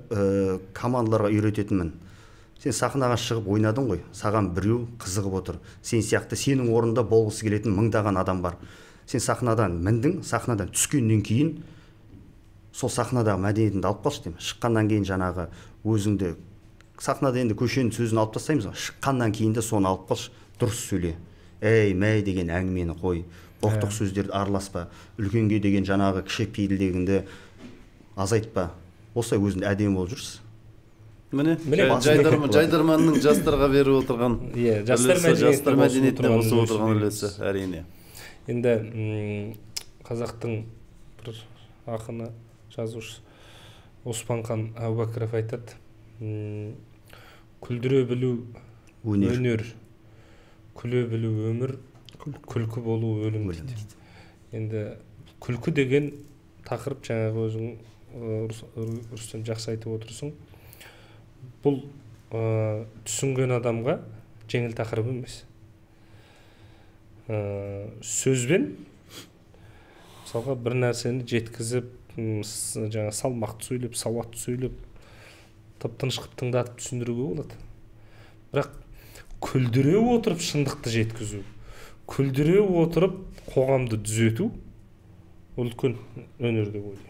командаларға үйрететінмін. Сен сахнаға шығып ойнадың ғой, саған біреу қызығып отыр. Сен сияқты сенің орнында болғысы келетін мыңдаған адам бар. Сен сахнадан міндің, сахнадан түскеннен кейін сол сахнадағы мәдениетіңді алып қалшы деймін. Шыққаннан кейін жаңағы өзіңді, сахнада енді көшенің сөзін алып тастаймыз ғой, шыққаннан кейін де соны алып қалшы, дұрыс сөйле. Әй, мәй деген әңгімені қой, боқтық сөздерді араласпа, үлкенге деген жаңағы кішіпейілдігіңді азайтпа. Осылай өзіңді әдемі болып жүрсіз. Міне жайдарманның жастарға беріп отырған жастар мәдениетіне қосып отырған үлесі әрине. Енді қазақтың бір ақыны, жазушы Оспанхан Әубәкіров айтады, күлдіре білу өнер, күле білу өмір, күлкі болу өлім дейді. Енді күлкі деген тақырып жаңағы өзің Рүстем жақсы айтып отырсың. Бұл түсінген адамға жеңіл тақырып емес. Сөзбен мысалға бір нәрсені жеткізіп, жаңа салмақты сөйлеп, сауатты сөйлеп, тып-тыныш қып тыңдатып түсіндіруге болады. Бірақ күлдіре отырып шындықты жеткізу, күлдіре отырып қоғамды түзету ол үлкен өнер деп ойлаймын.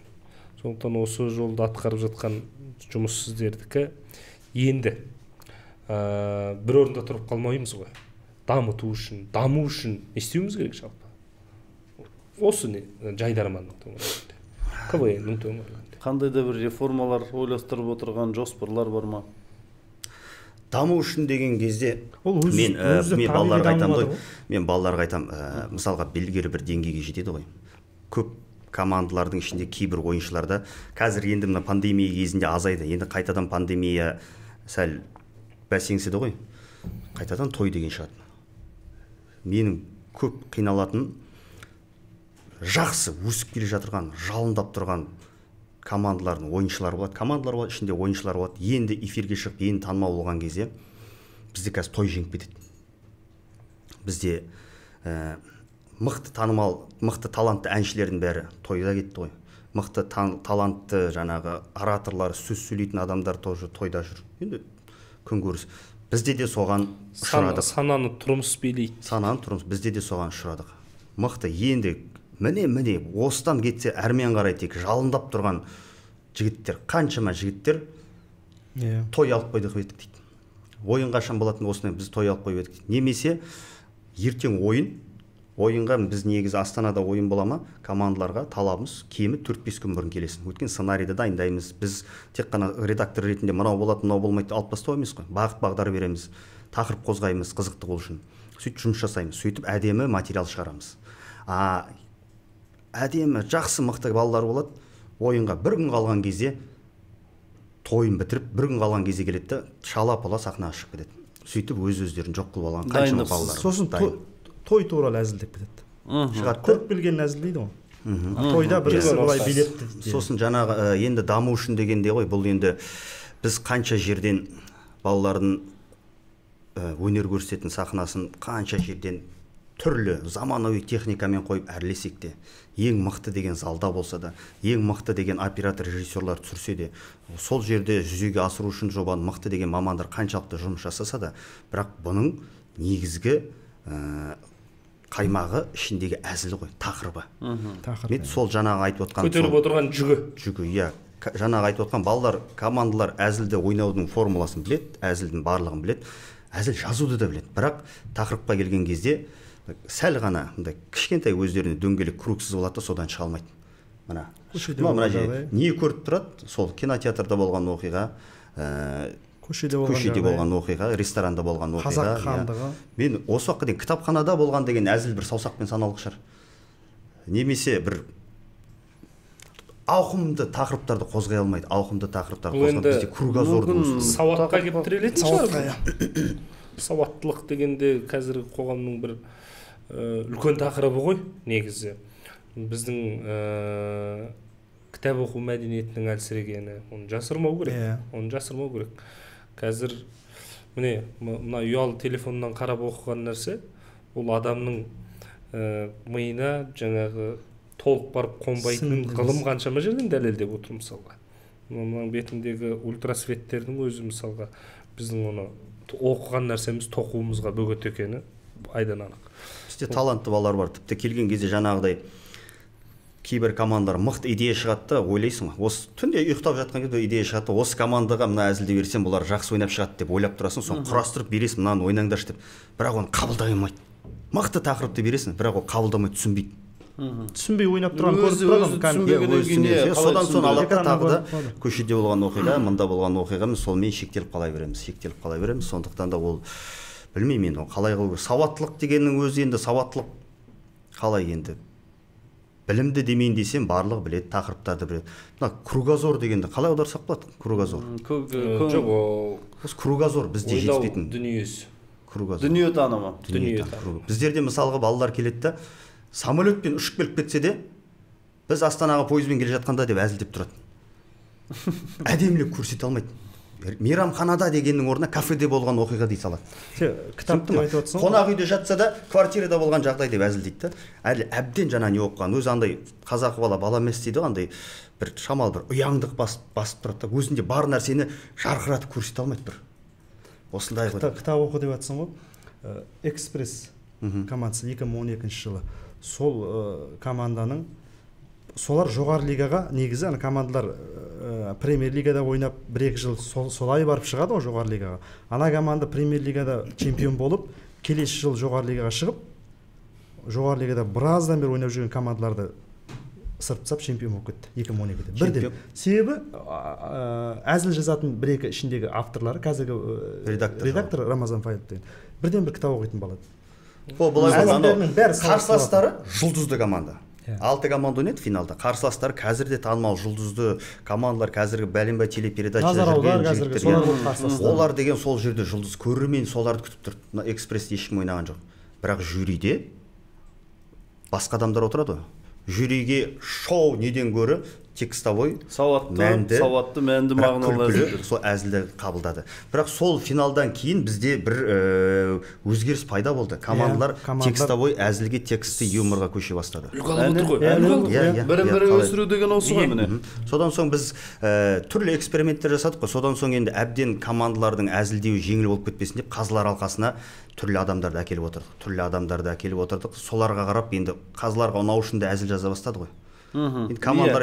Сондықтан осы жолда атқарып жатқан жұмыс сіздердікі. Енді бір орында тұрып қалмаймыз ғой. Дамыту үшін, даму үшін не істеуіміз керек жалпы? Осы не жайдарманның төңірегінде, КВН-нің төңірегінде. Қандай да бір реформалар ойластырып отырған жоспарлар бар ма? Даму үшін деген кезде мен балаларға айтамын ғой. Мен балаларға айтамын, мысалға белгілі бір деңгейге жетеді ғой. Көп командалардың ішінде кейбір ойыншыларда қазір енді мына пандемия кезінде азайды. Енді қайтадан пандемия сәл бәсеңсіді ғой. Қайтадан той деген шығады. Менің көп қиналатын жақсы өсіп келе жатырған, жалындап тұрған командалардың ойыншылары болады. Командалар болады, ішінде ойыншылар болады. Енді эфирге шығып, енді танымал болған кезде бізде қазір той жеңіп кетеді. Бізде мықты танымал, мықты талантты әншілердің бәрі тойда кетті ғой. Мықты талантты жаңағы ораторлар, сөз сөйлейтін адамдар тоже тойда жүр. Енді күнкөріс. Бізде де соған ұшырадық. Сананы тұрмыс билейді. Сананы тұрмыс. Бізде де соған ұшырадық. Мықты енді міне осыдан кетсе әрмен қарай тек жалындап тұрған жігіттер, қаншама жігіттер той алып қойдық едік дейді. Ойын қашан болатын осындай біз той алып қойып едік. Немесе ертең ойынға біз негізі Астанада ойын бола ма, командаларға талабымыз кемі 4-5 күн бұрын келесің. Өткен сценарийді дайындаймыз. Біз тек қана редактор ретінде мынау болады, мынау болмайды алып тастау емес қой. Бағыт-бағдар береміз, тақырып қозғаймыз, қызықты болу үшін. Сөйтіп жұмыс жасаймыз. Сөйтіп әдемі материал шығарамыз. Әдемі, жақсы, мықты балалар болады. Ойынға бір күн қалған кезде тойын бітіріп, бір күн қалған кезде келеді, шала-пұла сахнаға шығып кетеді. Сөйтіп өз-өздерін жоқ қылып алған қаншама балалар. Сосын той туралы әзілдеп кетеді. Көріп білген әзілдейді ғой. Тойда бір былай билепті. Сосын жаңағы енді даму үшін дегенде ғой, бұл енді біз қанша жерден балалардың өнер көрсететін сахнасын қанша жерден түрлі заманауи техникамен қойып әрлесек те, ең мықты деген залда болса да, ең мықты деген оператор, режиссерлар түсірсе де, сол жерде жүзеге асыру үшін жобаны мықты деген мамандар қаншалықты жұмыс жасаса да, бірақ бұның негізгі қаймағы ішіндегі әзілі ғой, тақырыбы. Мен сол жаңағы айтып отқан көтеріп отырған жүгі, иә. Жаңағы айтып отқан балалар, командалар әзілді ойнаудың формуласын біледі, әзілдің барлығын біледі, әзіл жазуды да біледі. Бірақ тақырыпқа келген кезде сәл ғана кішкентай өздеріне дөңгелек кругсыз болады да содан шыға алмайды. Мына жерде не көріп тұрады? Сол кинотеатрда болған оқиға, көшеде болған оқиға, ресторанда болған оқиға. Қазақ хандығы. Мен осы уақытқа дейін кітапханада болған деген әзіл бір саусақпен саналық шығар. Немесе бір ауқымды тақырыптарды қозғай алмайды. Ауқымды тақырыптарды қозғап бізде кругозордың сауатқа келіп тірелетін шығар. Сауаттылық дегенде қазіргі қоғамның бір үлкен тақырыбы ғой негізі. біздің кітап оқу мәдениетінің әлсірегені, оны жасырмау керек. Оны жасырмау керек. Қазір міне мына ұялы телефоннан қарап оқыған нәрсе, ол адамның миына жаңағы толық барып қонбайтын ғылым қаншама жерден дәлелдеп отыр. Мысалға мынаның бетіндегі ультрасветтердің өзі мысалға біздің оны оқыған нәрсеміз тоқуымызға бөгет екені айдан анық. Бізде талантты балалар бар. Тіпті келген кезде жаңағыдай кейбір командалар мықты идея шығады да, ойлайсың, осы түнде ұйықтап жатқан кезде идея шығады, осы командаға мына әзілді берсем бұлар жақсы ойнап шығады деп ойлап тұрасың, соны құрастырып бересің, мынаны ойнаңдаршы деп. Бірақ оны қабылдай алмайды. Мықты тақырыпты бересің, бірақ ол қабылдамай түсінбейді. Түсінбей ойнап тұрған көріп содан соң алады тағы да көшеде болған оқиға, мында болған оқиғамыз солмен шектеліп қала береміз. Сондықтан да ол білмеймін, енді қалай қылу. Сауаттылық дегеннің өзі енді сауаттылық қалай енді білімді демейін десем барлығы біледі, тақырыптарды біледі. Мына кругозор дегенді қалай аударсақ болады? Кругозор. Жоқ, осы кругозор бізде жетіспейтін дүниесі. Дүниетанымы. Біздерде мысалға балалар келеді да, самолетпен ұшып келіп кетсе де, біз Астанаға пойызбен келе жатқанда деп әзілдеп тұрады. Әдемілеп көрсете алмайды. Мейрамханада дегеннің орнына кафеде болған оқиға дей салады. Кітаптың айтып отырсың. Қонақ үйде жатса да, квартирада болған жағдай деп әзілдейді да. Әлі әбден жаңа не оқыған, өзі андай қазақы бала емес дейді, андай бір шамалы бір ұяңдық басып тұрады да, өзінде бар нәрсені жарқыратып көрсете алмайды бір. Осындай кітап оқу деп жатсың ғой. Экспресс командасы 2012 жылы. Сол команданың солар жоғары лигаға негізі ана командалар премьер лигада ойнап 1-2 жыл солай барып шығады ғой жоғары лигаға. Ана команда премьер лигада чемпион болып, келесі жыл жоғары лигаға шығып, жоғары лигада біраздан бері ойнап жүрген командаларды сырып тастап чемпион болып кетті 2012-де. Бірден. Себебі әзіл жазатын 1-2 ішіндегі авторлары, қазіргі редактор Рамазан Фаилов деген бірден бір кітап оқитын болады. Қарсыластары жұлдызды команда. 6 команда ойнайды финалда. Қарсыластары қазірде танымал жұлдызды командалар, қазіргі бәленбай телепередачада жүрген жігіттер. Олар деген сол жерде жұлдыз, көрермен соларды күтіп тұр. Экспрессте ешкім ойнаған жоқ. Бірақ жюриде басқа адамдар отырады. Жюриге шоу неден гөрі текстовой, сауатты, мәнді мағыналар сол әзілді қабылдады. Бірақ сол финалдан кейін бізде бір өзгеріс пайда болды. Командалар текстовой әзілге тексті юморға көше бастады. Бірін-бірі өсіру деген осы ғой міне. Содан соң біз түрлі эксперименттер жасадық қой. Содан соң енді әбден командалардың әзілдеуі жеңіл болып кетпесін деп қазылар алқасына түрлі адамдарды әкеліп отырдық. Соларға қарап енді қазыларға ұнау үшін де әзіл жаза бастады ғой. Командалар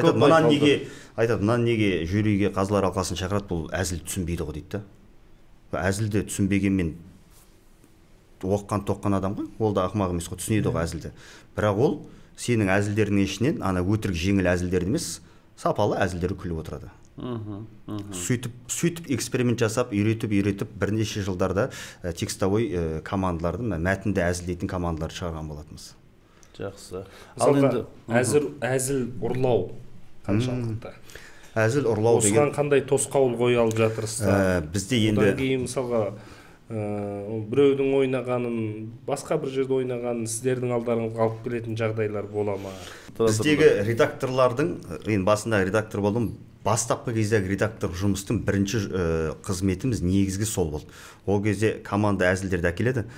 айтады, мынаны неге жюриге қазылар алқасын шақырады, бұл әзіл түсінбейді ғой дейді. Әзілді түсінбегенмен оққан адам ғой, ол да ақымақ емес қой, түсінеді ғой әзілді. Бірақ ол сенің әзілдердің ішінен ана өтірік жеңіл әзілдерді емес, сапалы әзілдерді күліп отырады. Сөйтіп эксперимент жасап, үйретіп бірнеше жылдарда текстовой командалардың мәтінді әзілдейтін командаларды шығарған болатынбыз. Жақсы. Әзіл ұрлау қаншалықты? Әзіл ұрлау деген осыған қандай тосқауыл қоя алып жатырсыздар? Бізде енді одан кейін мысалға біреудің ойнағанын, басқа бір жерде ойнағанын сіздердің алдарыңызға алып келетін жағдайлар бола ма? Біздегі редакторлардың, мен басында редактор болдым, бастапқы кездегі редактор жұмыстың бірінші қызметіміз негізгі сол болды. Ол кезде команда әзілдерді әкеледі.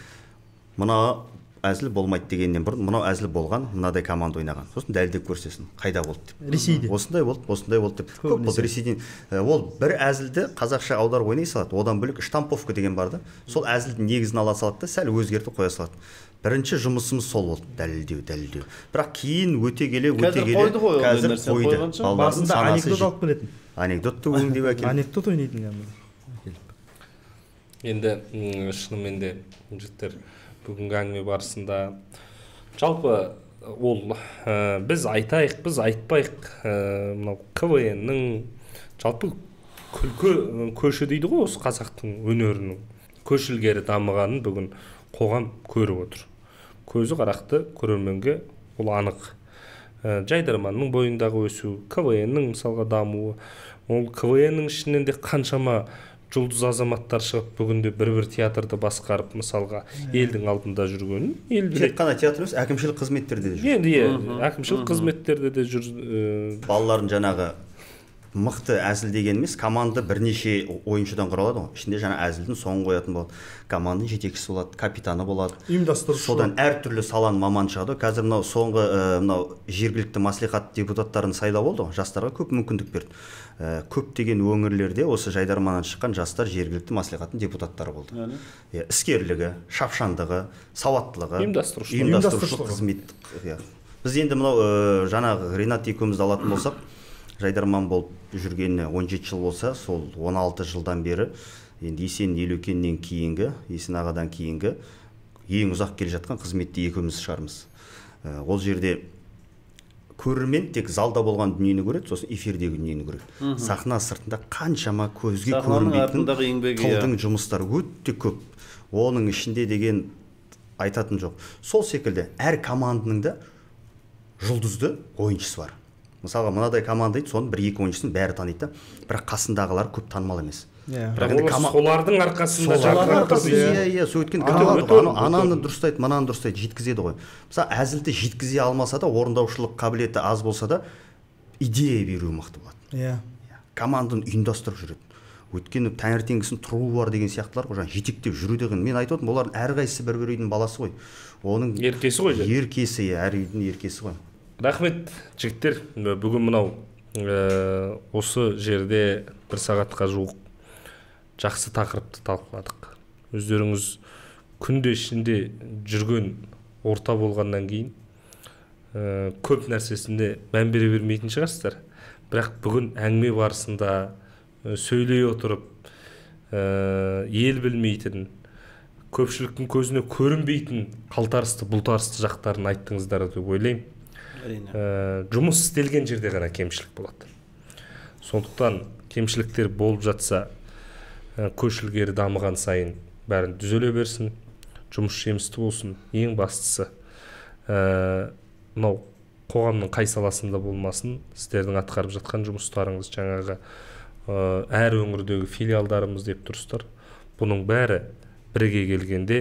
Мына әзіл болмайды дегеннен бұрын, мынау әзіл болған, мынадай команда ойнаған. Сосын дәлелдеп көрсетсін, қайда болды деп. Ресейде. Осындай болды деп. Көп болды Ресейден. Ол бір әзілді қазақша аударып ойнай салады. Одан бөлек штамповка деген бар да. Сол әзілдің негізін ала салады да, сәл өзгертіп қоя салады. Бірінші жұмысымыз сол болды, дәлелдеу. Бірақ кейін өте келе қазір қойды. Басында анекдот алып келетін. Анекдотты өңдеп әкелді. Анекдот ойнайтын кәдімгі. Енді шынымен де жігіттер бүгінгі әңгіме барысында жалпы ол біз айтайық, біз айтпайық, мынау КВН-нің жалпы көші дейді ғой, осы қазақтың өнерінің көш ілгері дамығанын бүгін қоғам көріп отыр. Көзі қарақты көрерменге ол анық. Жайдарманның бойындағы өсу, КВН-нің мысалға дамуы, ол КВН-нің ішінен де қаншама жұлдыз азаматтар шығып бүгінде бір театрды басқарып мысалға елдің алдында жүргенін ел тек біледі. қана театр емес, әкімшілік қызметтерде де жүр. Енді әкімшілік қызметтерде де жүр. Балалардың жаңағы мықты әзіл деген емес, команда бірнеше ойыншыдан құралады ғой. Ішінде жаңа әзілдің соңын қоятын болады. Команданың жетекшісі болады, капитаны болады. Ұйымдастырушы. Содан әртүрлі саланың маманы шығады. Қазір мынау соңғы мынау жергілікті мәслихат депутаттарын сайлау болды ғой. Жастарға көп мүмкіндік берді. Көптеген өңірлерде осы жайдарманнан шыққан жастар жергілікті мәслихаттың депутаттары болды. Іскерлігі, шапшаңдығы, сауаттылығы, ұйымдастырушылық қызмет. Біз енді мынау жаңағы Ринат екеумізді алатын болсақ, жайдарман болып жүргеніне 17 жыл болса, сол 16 жылдан бері енді Есен Елеукеннен кейінгі, Есен ағадан кейінгі ең ұзақ келе жатқан қызметте екеуміз шығармыз. Ол жерде көрермен тек залда болған дүниені көреді, сосын эфирдегі дүниені көреді. Сахна сыртында қаншама көзге көрінбейтін тылдың жұмыстары өте көп. Оның ішінде деген айтатын жоқ. Сол секілді әр команданың да жұлдызды ойыншысы бар. Мысалға, мынадай команда дейді, соның бір-екі ойыншысын бәрі таниды, бірақ қасындағылар көп танымал емес. Солардың арқасында ананы дұрыстайды, мананы дұрыстайды, жеткізеді ғой. Мысалы, әзілді жеткізе алмаса да, орындаушылық қабілеті аз болса да, идея беруі мықты болады. Команданы ұйымдастырып жүреді. Өйткені таңертеңгісін тұруы бар деген сияқтылар ғой, жетектеп жүру деген. Мен айтып отырмын, олардың әрқайсысы бір үйдің баласы ғой. Оның еркесі ғой. Еркесі, әр үйдің еркесі ғой. Рахмет, жігіттер. Бүгін мынау осы жерде бір сағатқа жуық жақсы тақырыпты талқыладық. Өздеріңіз күнде ішінде жүрген орта болғаннан кейін көп нәрсесінде мән бере бермейтін шығарсыздар. Бірақ бүгін әңгіме барысында сөйлей отырып ел білмейтін, көпшіліктің көзіне көрінбейтін қалтарысты, бұлтарысты жақтарын айттыңыздар деп ойлаймын. Жұмыс істелген жерде ғана кемшілік болады. Сондықтан кемшіліктер болып жатса, көш ілгері дамыған сайын бәрін түзеле берсін, жұмыс жемісті болсын. Ең бастысы мынау қоғамның қай саласында болмасын, сіздердің атқарып жатқан жұмыстарыңыз жаңағы әр өңірдегі филиалдарымыз деп тұрсыздар. Бұның бәрі бірге келгенде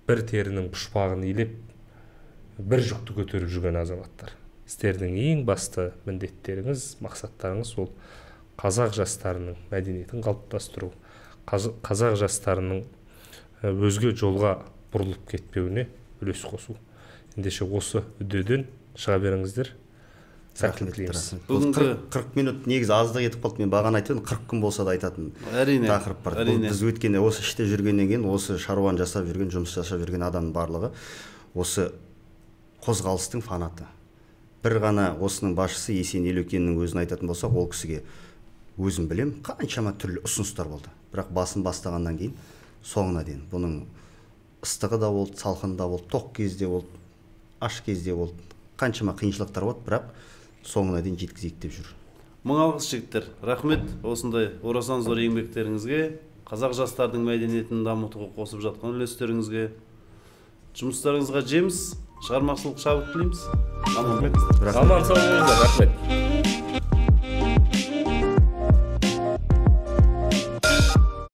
бір терінің пұшпағын илеп бір жүкті көтеріп жүрген азаматтар. Сіздердің ең басты міндеттеріңіз, мақсаттарыңыз ол қазақ жастарының мәдениетін қалыптастыру, қазақ жастарының өзге жолға бұрылып кетпеуіне үлес қосу. Ендеше осы үдеден шыға беріңіздер. Сәттілік тілейміз. Бүгінгі 40 минут негізі аздық етіп қалды. Мен бағана айтып едім, 40 күн болса да айтатын тақырып бар. Біз өткенде осы іште жүргеннен кейін, осы шаруаны жасап жүрген, жұмыс жасап жүрген адамның барлығы осы қозғалыстың фанаты. Бір ғана осының басшысы Есен Елеукеннің өзін айтатын болсақ, ол кісіге өзім білем, қаншама түрлі ұсыныстар болды. Бірақ басын бастағаннан кейін соңына дейін бұның ыстығы да болды, салқыны да болды, тоқ кезде болды, аш кезде болды, қаншама қиыншылықтар болды, бірақ соңына дейін жеткізейік деп жүр. Мың алғыс жігіттер. Рахмет осындай орасан зор еңбектеріңізге, қазақ жастардың мәдениетін дамытуға қосып жатқан үлестеріңізге, жұмыстарыңызға жеміс, шығармашылық шабыт тілейміз. Аман сау болыңыздар. Рахмет.